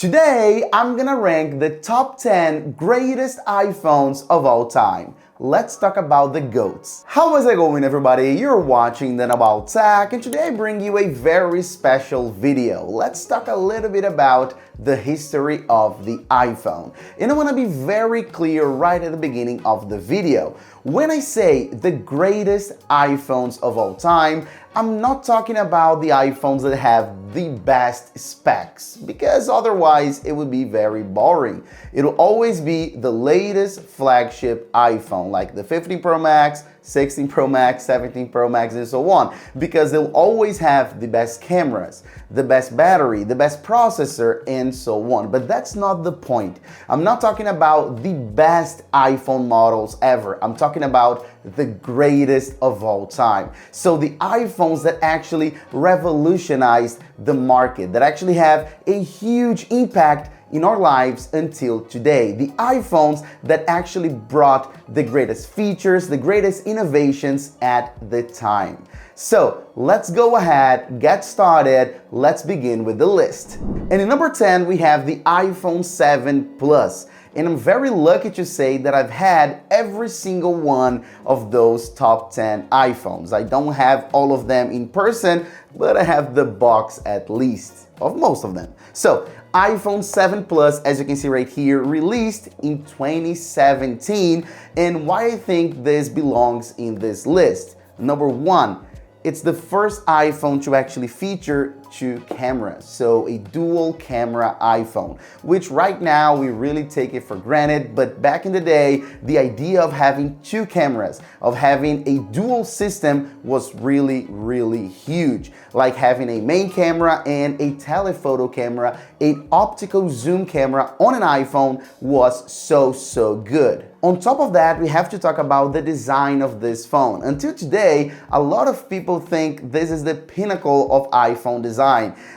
Today, I'm gonna rank the top 10 greatest iPhones of all time. Let's talk about the GOATs. How is it going, everybody? You're watching Then About Tech, and today I bring you a very special video. Let's talk a little bit about the history of the iPhone. And I want to be very clear right at the beginning of the video. When I say the greatest iPhones of all time, I'm not talking about the iPhones that have the best specs, because otherwise it would be very boring. It'll always be the latest flagship iPhone, like the 15 Pro Max, 16 Pro Max, 17 Pro Max, and so on, because they'll always have the best cameras, the best battery, the best processor, and so on. But that's not the point. I'm not talking about the best iPhone models ever. I'm talking about the greatest of all time. So the iPhones that actually revolutionized the market, that actually have a huge impact in our lives until today. The iPhones that actually brought the greatest features, the greatest innovations at the time. So let's go ahead, get started. Let's begin with the list. And in number 10, we have the iPhone 7 Plus. And I'm very lucky to say that I've had every single one of those top 10 iPhones. I don't have all of them in person, but I have the box at least of most of them. So iPhone 7 Plus, as you can see right here, released in 2017. And why I think this belongs in this list. Number one, it's the first iPhone to actually feature two cameras, so a dual camera iPhone, which right now we really take it for granted, but back in the day, the idea of having two cameras, of having a dual system was really, really huge, like having a main camera and a telephoto camera, an optical zoom camera on an iPhone was so good. On top of that, we have to talk about the design of this phone. Until today, a lot of people think this is the pinnacle of iPhone design.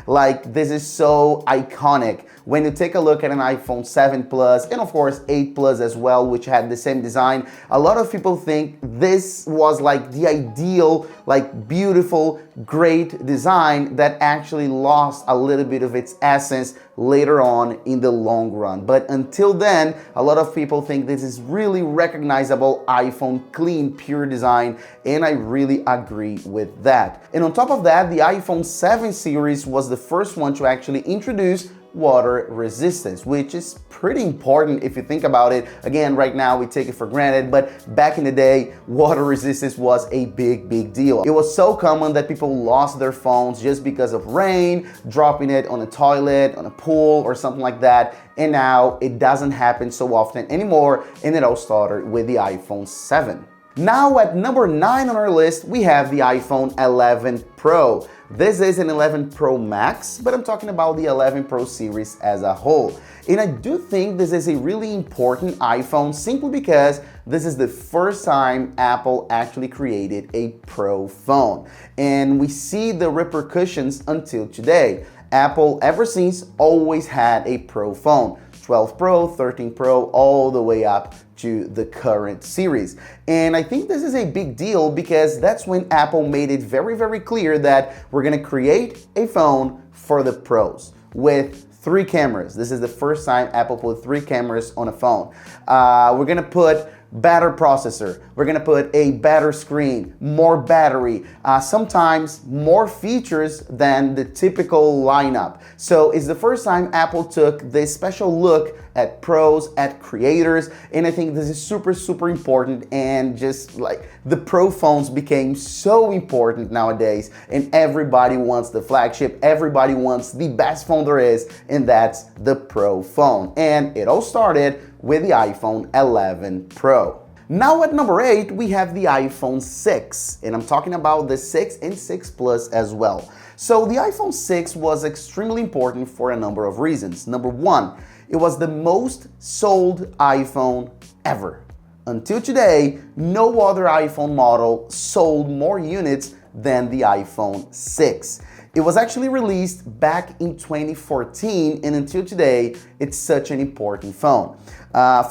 Like, this is so iconic. When you take a look at an iPhone 7 Plus and of course 8 Plus as well, which had the same design, a lot of people think this was like the ideal, like beautiful, great design that actually lost a little bit of its essence later on in the long run. But until then, a lot of people think this is really recognizable iPhone, clean, pure design, and I really agree with that. And on top of that, the iPhone 7 series was the first one to actually introduce water resistance, which is pretty important if you think about it. Again, right now we take it for granted, but back in the day, water resistance was a big deal. It was so common that people lost their phones just because of rain, dropping it on a toilet, on a pool, or something like that. And now it doesn't happen so often anymore, and it all started with the iPhone 7. Now at number 9 on our list, we have the iPhone 11 Pro. This is an 11 Pro Max, but I'm talking about the 11 Pro series as a whole. And I do think this is a really important iPhone simply because this is the first time Apple actually created a Pro phone. And we see the repercussions until today. Apple, ever since, always had a Pro phone. 12 Pro, 13 Pro, all the way up to the current series. And I think this is a big deal because that's when Apple made it very clear that we're gonna create a phone for the pros with 3 cameras. This is the first time Apple put 3 cameras on a phone. We're gonna put better processor, we're gonna put a better screen, more battery, sometimes more features than the typical lineup. So it's the first time Apple took this special look at pros, at creators, and I think this is super important. And just like the Pro phones became so important nowadays, and everybody wants the flagship, everybody wants the best phone there is, and that's the Pro phone. And it all started with the iPhone 11 Pro. Now at number 8, we have the iPhone 6, and I'm talking about the 6 and 6 Plus as well. So the iPhone 6 was extremely important for a number of reasons. Number 1, it was the most sold iPhone ever. Until today, no other iPhone model sold more units than the iPhone 6. It was actually released back in 2014, and until today, it's such an important phone.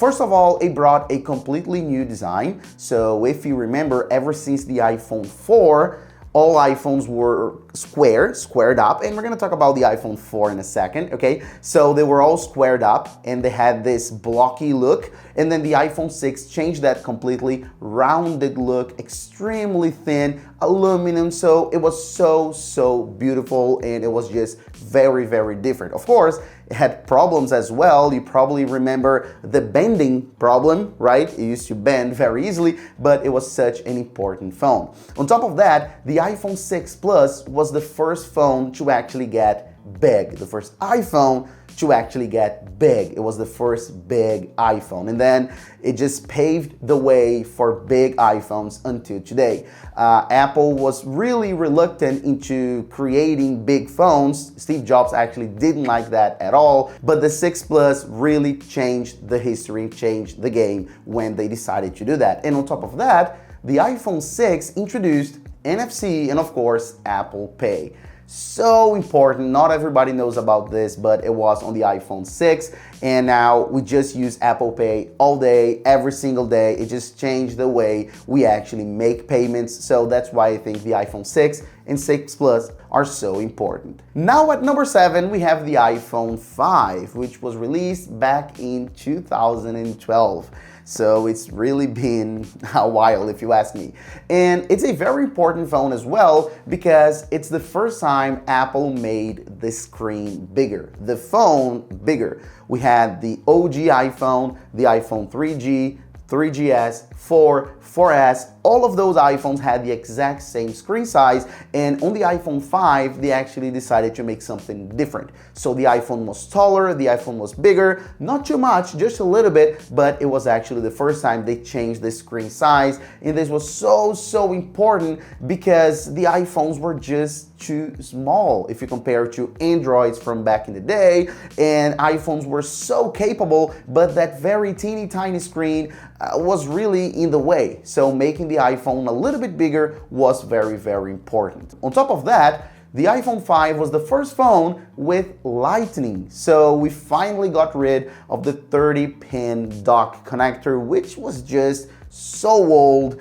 First of all, it brought a completely new design. So if you remember, ever since the iPhone 4, all iPhones were squared up, and we're gonna talk about the iPhone 4 in a second, okay? So they were all squared up and they had this blocky look, and then the iPhone 6 changed that completely, rounded look, extremely thin, aluminum, so it was so beautiful, and it was just very different. Of course, it had problems as well. You probably remember the bending problem, right? It used to bend very easily, but it was such an important phone. On top of that, the iPhone 6 Plus was the first phone to actually get big, the first iPhone to actually get big. It was the first big iPhone, and then it just paved the way for big iPhones until today. Apple was really reluctant into creating big phones. Steve Jobs actually didn't like that at all, but the 6 Plus really changed the history, changed the game when they decided to do that. And on top of that, the iPhone 6 introduced NFC and of course Apple Pay. So important, not everybody knows about this, but it was on the iPhone 6, and now we just use Apple Pay all day, every single day. It just changed the way we actually make payments, so that's why I think the iPhone 6 and 6 Plus are so important. Now at number 7, we have the iPhone 5, which was released back in 2012. So it's really been a while, if you ask me. And it's a very important phone as well because it's the first time Apple made the screen bigger, the phone bigger. We had the OG iPhone, the iPhone 3G, 3GS, 4, 4S, all of those iPhones had the exact same screen size, and on the iPhone 5, they actually decided to make something different. So the iPhone was taller, the iPhone was bigger, not too much, just a little bit, but it was actually the first time they changed the screen size, and this was so important because the iPhones were just too small if you compare to Androids from back in the day, and iPhones were so capable, but that very teeny tiny screen was really in the way. So making the iPhone a little bit bigger was very important. On top of that, the iPhone 5 was the first phone with Lightning. So we finally got rid of the 30-pin dock connector, which was just so old.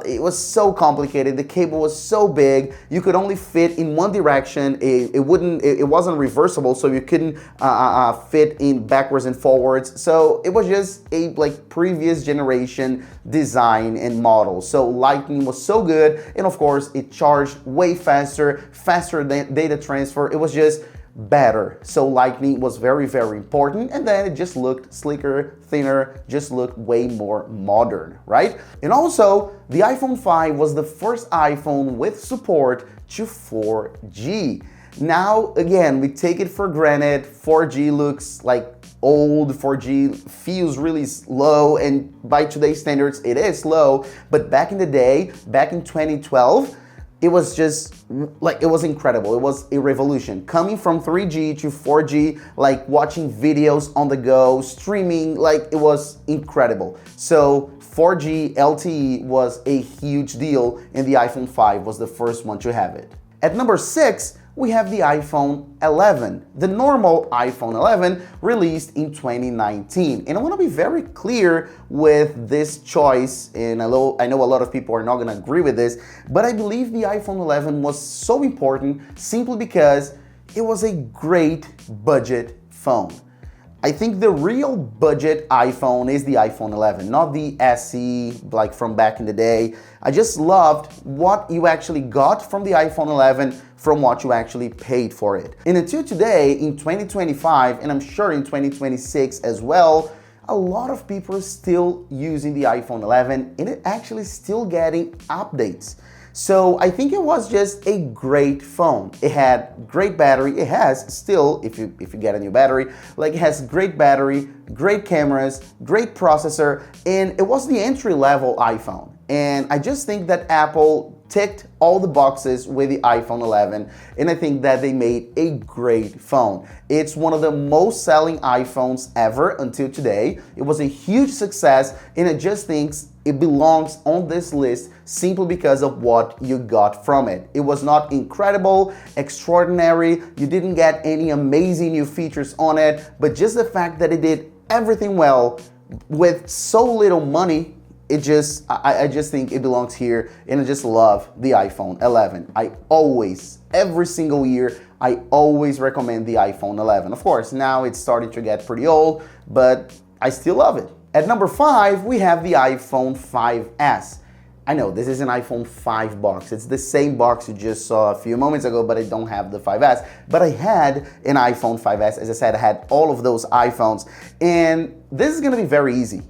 It was so complicated. The cable was so big. You could only fit in one direction. It wasn't reversible, so you couldn't fit in backwards and forwards. So it was just a previous generation design and model. So Lightning was so good, and of course it charged way faster than data transfer. It was just better. So Lightning was very important, and then it just looked slicker, thinner, just looked way more modern, right? And also, the iPhone 5 was the first iPhone with support to 4G. Now, again, we take it for granted. 4G looks like old, 4G feels really slow, and by today's standards, it is slow, but back in the day, back in 2012, it was just it was incredible. It was a revolution. Coming from 3G to 4G, watching videos on the go, streaming, it was incredible. So 4G LTE was a huge deal, and the iPhone 5 was the first one to have it. At number 6, we have the iPhone 11, the normal iPhone 11 released in 2019. And I want to be very clear with this choice, and I know a lot of people are not going to agree with this, but I believe the iPhone 11 was so important simply because it was a great budget phone. I think the real budget iPhone is the iPhone 11, not the SE from back in the day. I just loved what you actually got from the iPhone 11 from what you actually paid for it. And until today, in 2025, and I'm sure in 2026 as well, a lot of people are still using the iPhone 11 and it actually still getting updates. So I think it was just a great phone. It had great battery. It has still, if you get a new battery, it has great battery, great cameras, great processor, and it was the entry-level iPhone. And I just think that Apple ticked all the boxes with the iPhone 11, and I think that they made a great phone. It's one of the most selling iPhones ever until today. It was a huge success, and I just think it belongs on this list simply because of what you got from it. It was not incredible, extraordinary, you didn't get any amazing new features on it, but just the fact that it did everything well with so little money, I just think it belongs here, and I just love the iPhone 11. Every single year, I always recommend the iPhone 11. Of course, now it's starting to get pretty old, but I still love it. At number 5, we have the iPhone 5S. I know this is an iPhone 5 box. It's the same box you just saw a few moments ago, but I don't have the 5S. But I had an iPhone 5S. As I said, I had all of those iPhones. And this is gonna be very easy.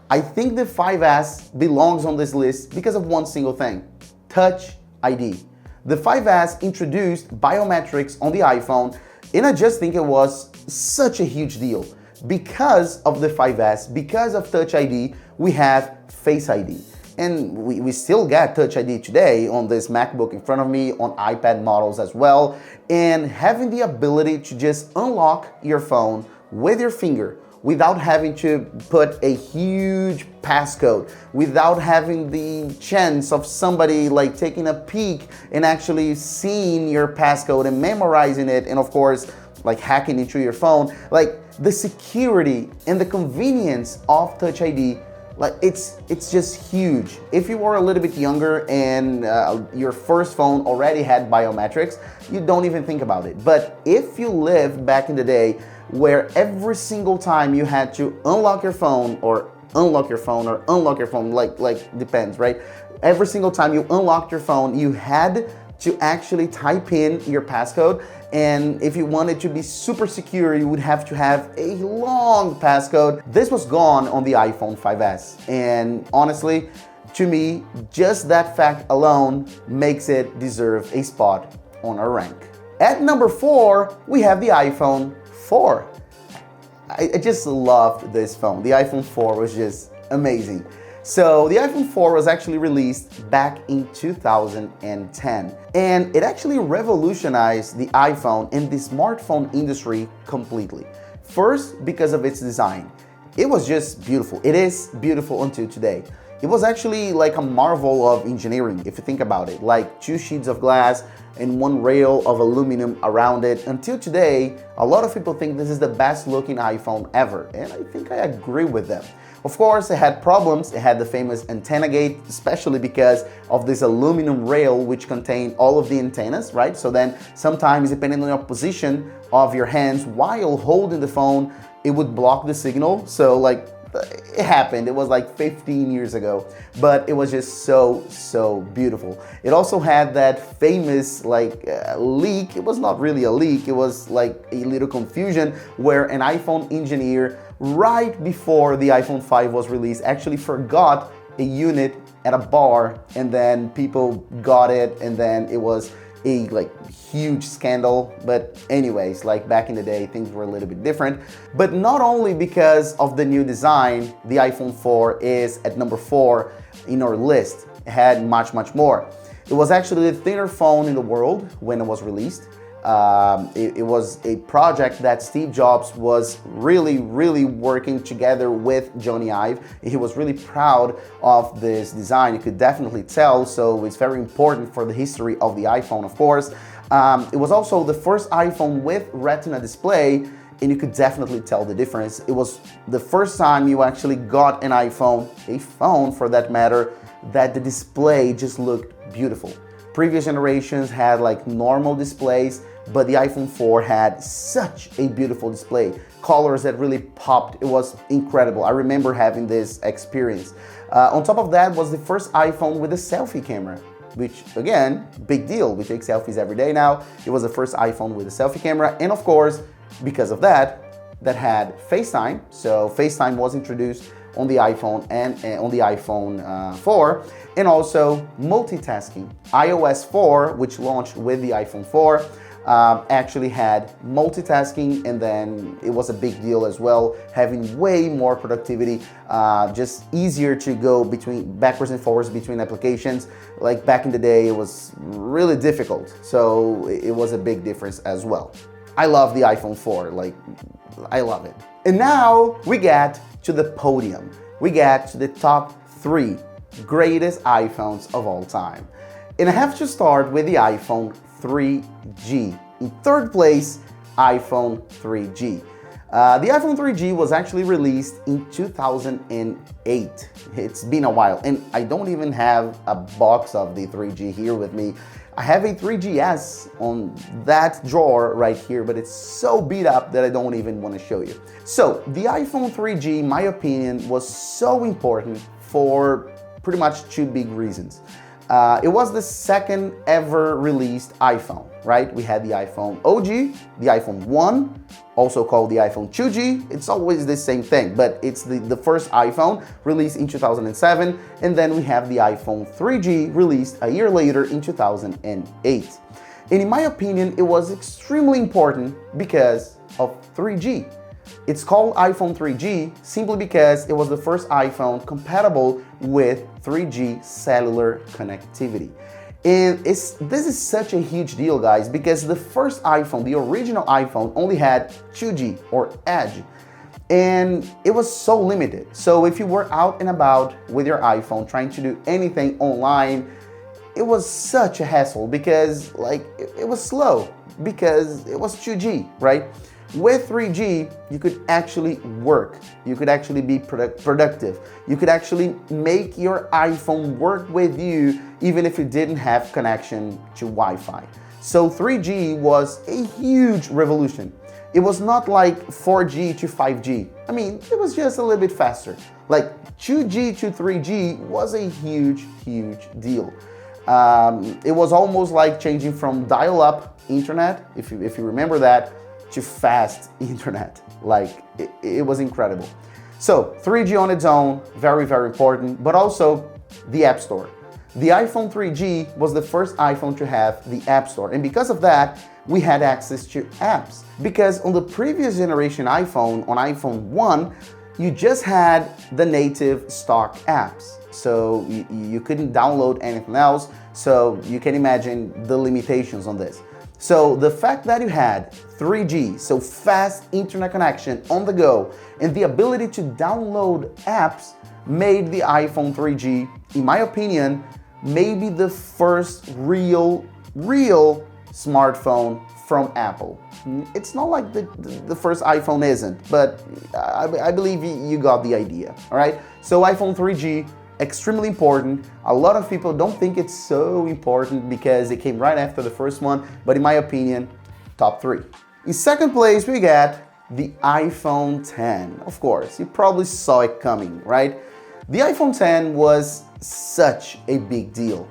I think the 5S belongs on this list because of one single thing: Touch ID. The 5S introduced biometrics on the iPhone, and I just think it was such a huge deal. Because of the 5S, because of Touch ID, we have Face ID. And we still get Touch ID today on this MacBook in front of me, on iPad models as well. And having the ability to just unlock your phone with your finger without having to put a huge passcode, without having the chance of somebody like taking a peek and actually seeing your passcode and memorizing it, and of course, like hacking into your phone. Like, the security and the convenience of Touch ID, like it's just huge. If you were a little bit younger and your first phone already had biometrics, you don't even think about it. But if you lived back in the day where every single time you had to unlock your phone, like depends, right? Every single time you unlocked your phone, you had to actually type in your passcode. And if you wanted to be super secure, you would have to have a long passcode. This was gone on the iPhone 5S. And honestly, to me, just that fact alone makes it deserve a spot on our rank. At number 4, we have the iPhone 4. I just loved this phone. The iPhone 4 was just amazing. So the iPhone 4 was actually released back in 2010, and it actually revolutionized the iPhone and the smartphone industry completely. First, because of its design. It was just beautiful. It is beautiful until today. It was actually like a marvel of engineering, if you think about it, like 2 sheets of glass and 1 rail of aluminum around it. Until today, a lot of people think this is the best looking iPhone ever, and I think I agree with them. Of course, it had problems. It had the famous antenna gate, especially because of this aluminum rail which contained all of the antennas, right? So then sometimes, depending on your position of your hands while holding the phone, it would block the signal. So like, it happened. It was like 15 years ago, but it was just so beautiful. It also had that famous leak. It was not really a leak. It was like a little confusion where an iPhone engineer, right before the iPhone 5 was released, actually forgot a unit at a bar, and then people got it, and then it was a huge scandal. But anyways, like back in the day, things were a little bit different. But not only because of the new design, the iPhone 4 is at number 4 in our list. It had much more. It was actually the thinner phone in the world when it was released. It was a project that Steve Jobs was really working together with Johnny Ive. He was really proud of this design. You could definitely tell, so it's very important for the history of the iPhone, of course. It was also the first iPhone with Retina display, and you could definitely tell the difference. It was the first time you actually got an iPhone, a phone for that matter, that the display just looked beautiful. Previous generations had like normal displays, but the iPhone 4 had such a beautiful display. Colors that really popped. It was incredible. I remember having this experience. On top of that was the first iPhone with a selfie camera, which again, big deal. We take selfies every day now. It was the first iPhone with a selfie camera. And of course, because of that had FaceTime. So FaceTime was introduced on the iPhone and on the iPhone 4, and also multitasking. iOS 4, which launched with the iPhone 4, actually had multitasking, and then it was a big deal as well, having way more productivity, just easier to go backwards and forwards between applications. Like back in the day, it was really difficult, so it was a big difference as well. I love the iPhone 4, I love it. And now we get to the podium. We get to the top 3 greatest iPhones of all time. And I have to start with the iPhone 3G. In third place, iPhone 3G. The iPhone 3G was actually released in 2008. It's been a while, and I don't even have a box of the 3G here with me. I have a 3GS on that drawer right here, but it's so beat up that I don't even want to show you. So the iPhone 3G, in my opinion, was so important for pretty much two big reasons. It was the second ever released iPhone, right? We had the iPhone OG, the iPhone 1, also called the iPhone 2G. It's always the same thing, but it's the first iPhone released in 2007, and then we have the iPhone 3G released a year later in 2008. And in my opinion, it was extremely important because of 3G. It's called iPhone 3G simply because it was the first iPhone compatible with 3G cellular connectivity. And this is such a huge deal, guys, because the first iPhone, the original iPhone, only had 2G or Edge. And it was so limited. So if you were out and about with your iPhone trying to do anything online, it was such a hassle because it was slow because it was 2G, right? With 3G, you could actually work. You could actually be productive. You could actually make your iPhone work with you even if you didn't have connection to Wi-Fi. So 3G was a huge revolution. It was not like 4G to 5G. I mean, it was just a little bit faster. Like 2G to 3G was a huge, huge deal. It was almost like changing from dial-up internet, if you remember that, to fast internet. Like it was incredible. So 3G on its own, very, very important, but also the App Store. The iPhone 3G was the first iPhone to have the App Store, and because of that, we had access to apps. Because on the previous generation iPhone, on iPhone 1, you just had the native stock apps. So you couldn't download anything else, so you can imagine the limitations on this. So the fact that you had 3G, so fast internet connection on the go, and the ability to download apps made the iPhone 3G, in my opinion, maybe the first real smartphone from Apple. It's not like the first iPhone isn't, but I believe you got the idea, all right? So iPhone 3G, extremely important. A lot of people don't think it's so important because it came right after the first one, but in my opinion, top 3. In second place, we got the iPhone 10. Of course, you probably saw it coming, right? The iPhone 10 was such a big deal.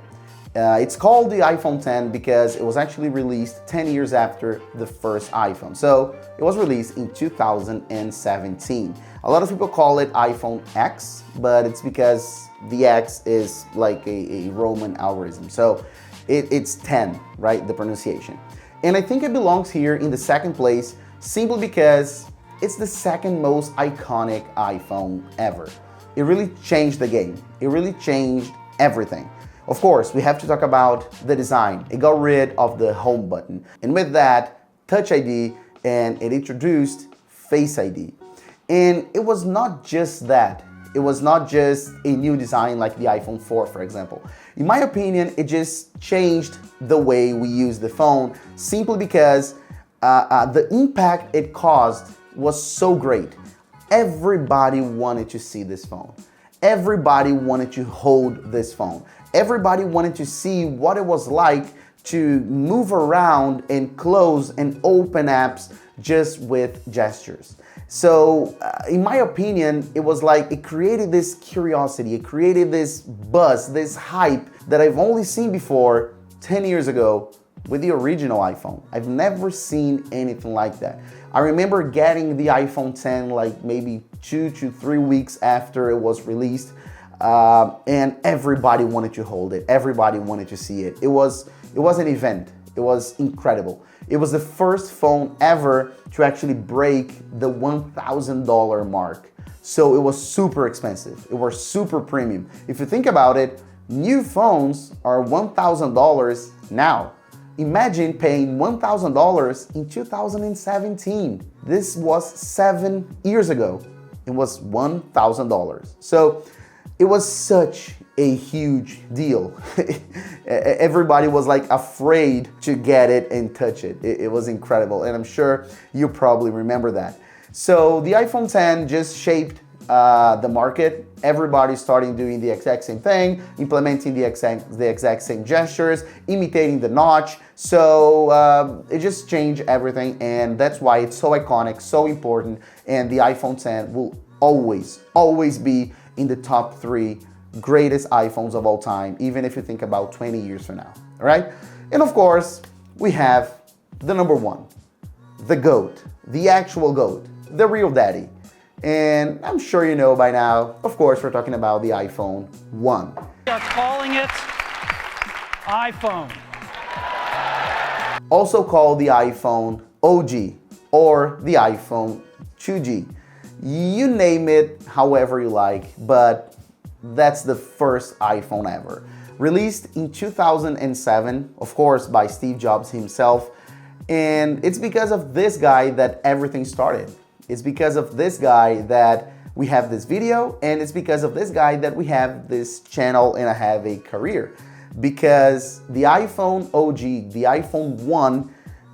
It's called the iPhone 10 because it was actually released 10 years after the first iPhone. So it was released in 2017. A lot of people call it iPhone X, but it's because the X is like a Roman algorithm. So it's 10, right? The pronunciation. And I think it belongs here in the second place simply because it's the second most iconic iPhone ever. It really changed the game. It really changed everything. Of course, we have to talk about the design. It got rid of the home button. And with that, Touch ID, and it introduced Face ID. And it was not just that. It was not just a new design like the iPhone 4, for example. In my opinion, it just changed the way we use the phone simply because the impact it caused was so great. Everybody wanted to see this phone. Everybody wanted to hold this phone. Everybody wanted to see what it was like to move around and close and open apps just with gestures. So in my opinion, it was like it created this curiosity, it created this buzz, this hype that I've only seen before 10 years ago with the original iPhone. I've never seen anything like that. I remember getting the iPhone 10 like maybe 2 to 3 weeks after it was released, and everybody wanted to hold it. Everybody wanted to see it. It was an event. It was incredible. It was the first phone ever to actually break the $1,000 mark. So it was super expensive. It was super premium. If you think about it, new phones are $1,000 now. Imagine paying $1,000 in 2017. This was 7 years ago. It was $1,000. So it was such a huge deal. Everybody was like afraid to get it and touch it. It was incredible, and I'm sure you probably remember that. So the iPhone 10 just shaped the market. Everybody's starting doing the exact same thing, implementing the exact same gestures, imitating the notch. So it just changed everything, and that's why it's so iconic, so important, and the iPhone 10 will always be in the top 3 greatest iPhones of all time, even if you think about 20 years from now, all right? And of course, we have the number 1, the GOAT, the actual GOAT, the real daddy. And I'm sure you know by now, of course, we're talking about the iPhone 1. We are calling it iPhone. Also called the iPhone OG or the iPhone 2G. You name it however you like, but that's the first iPhone ever. Released in 2007, of course, by Steve Jobs himself. And it's because of this guy that everything started. It's because of this guy that we have this video, and it's because of this guy that we have this channel and I have a career. Because the iPhone OG, the iPhone 1,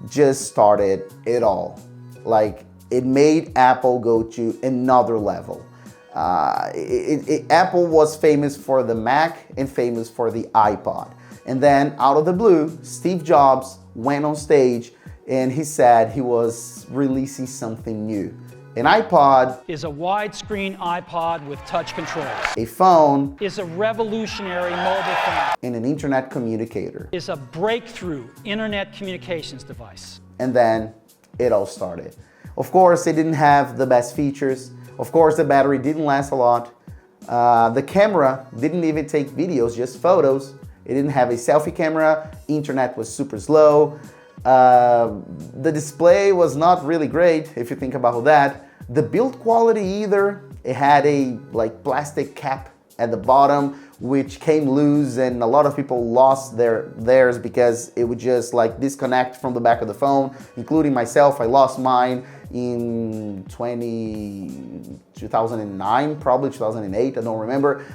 just started it all. Like, it made Apple go to another level. Apple was famous for the Mac and famous for the iPod. And then out of the blue, Steve Jobs went on stage and he said he was releasing something new. An iPod Is a widescreen iPod with touch controls. A phone Is a revolutionary mobile phone. and an internet communicator. Is a breakthrough internet communications device. And then it all started. Of course, it didn't have the best features. Of course, the battery didn't last a lot. The camera didn't even take videos, just photos. It didn't have a selfie camera. Internet was super slow. The display was not really great, if you think about that. The build quality either. It had a plastic cap at the bottom, which came loose, and a lot of people lost theirs because it would just disconnect from the back of the phone, including myself. I lost mine in 2009, probably 2008, I don't remember.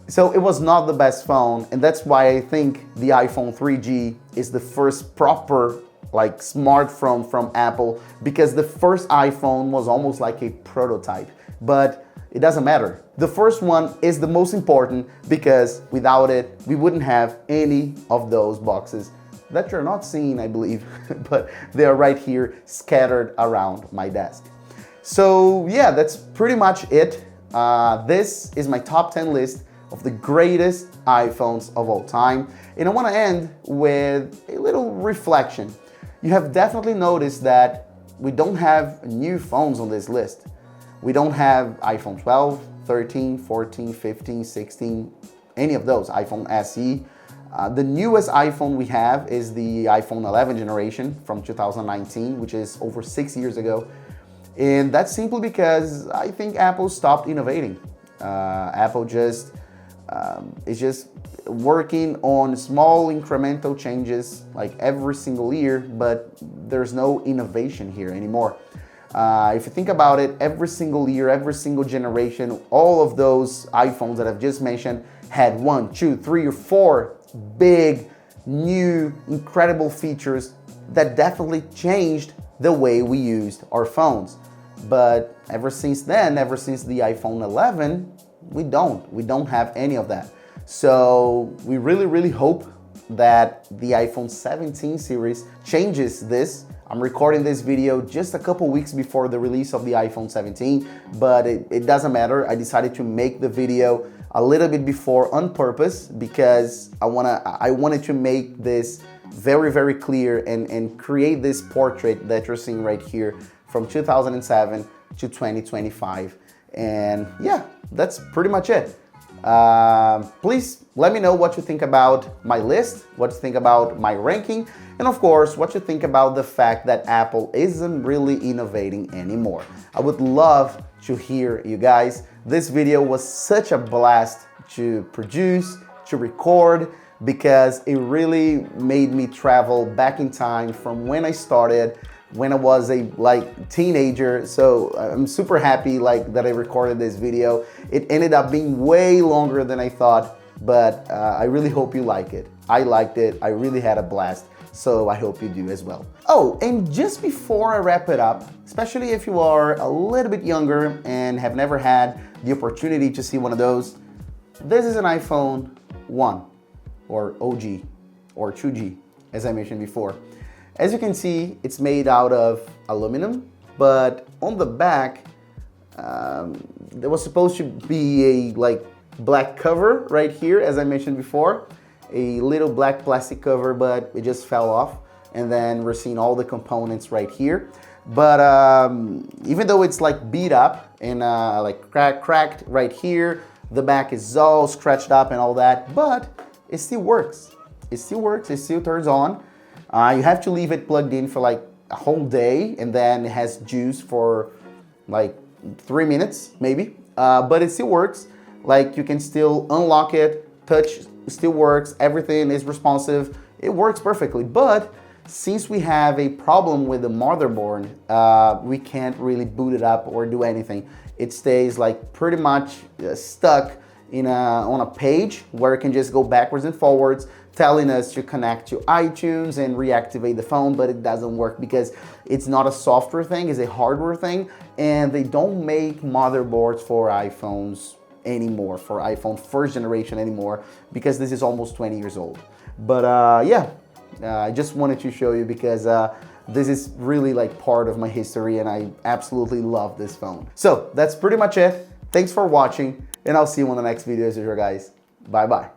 So it was not the best phone, and that's why I think the iPhone 3G is the first proper smartphone from Apple, because the first iPhone was almost like a prototype. But it doesn't matter. The first one is the most important because without it, we wouldn't have any of those boxes that you're not seeing, I believe, but they are right here scattered around my desk. So yeah, that's pretty much it. This is my top 10 list of the greatest iPhones of all time. And I want to end with a little reflection. You have definitely noticed that we don't have new phones on this list. We don't have iPhone 12, 13, 14, 15, 16, any of those, iPhone SE. The newest iPhone we have is the iPhone 11 generation from 2019, which is over 6 years ago. And that's simply because I think Apple stopped innovating. Apple is just working on small incremental changes every single year, but there's no innovation here anymore. If you think about it, every single year, every single generation, all of those iPhones that I've just mentioned had 1, 2, 3, or 4 big, new, incredible features that definitely changed the way we used our phones. But ever since then, ever since the iPhone 11, we don't have any of that. So we really hope that the iPhone 17 series changes this. I'm recording this video just a couple weeks before the release of the iPhone 17, but it doesn't matter. I decided to make the video a little bit before on purpose because I wanted to make this very clear and create this portrait that you're seeing right here from 2007 to 2025. And yeah, that's pretty much it. Please let me know what you think about my list, what you think about my ranking, and of course, what you think about the fact that Apple isn't really innovating anymore. I would love to hear you guys. This video was such a blast to produce, to record, because it really made me travel back in time from when I started, when I was a teenager. So I'm super happy that I recorded this video. It ended up being way longer than I thought, but I really hope you like it. I liked it. I really had a blast so I hope you do as well. Oh, and just before I wrap it up, especially if you are a little bit younger and have never had the opportunity to see one of those, this is an iPhone 1 or OG or 2G, as I mentioned before. As you can see, it's made out of aluminum, but on the back, there was supposed to be a black cover right here, as I mentioned before, a little black plastic cover, but it just fell off. And then we're seeing all the components right here. But even though it's beat up and cracked right here, the back is all scratched up and all that, but it still works. It still works, it still turns on. You have to leave it plugged in for a whole day, and then it has juice for 3 minutes maybe, but it still works. You can still unlock it, touch still works, everything is responsive, it works perfectly. But since we have a problem with the motherboard, we can't really boot it up or do anything. It stays pretty much stuck on a page where it can just go backwards and forwards, telling us to connect to iTunes and reactivate the phone, but it doesn't work because it's not a software thing, it's a hardware thing, and they don't make motherboards for iPhones anymore, for iPhone first generation anymore, because this is almost 20 years old. But I just wanted to show you because this is really part of my history, and I absolutely love this phone. So that's pretty much it. Thanks for watching, and I'll see you on the next video, guys. Bye bye.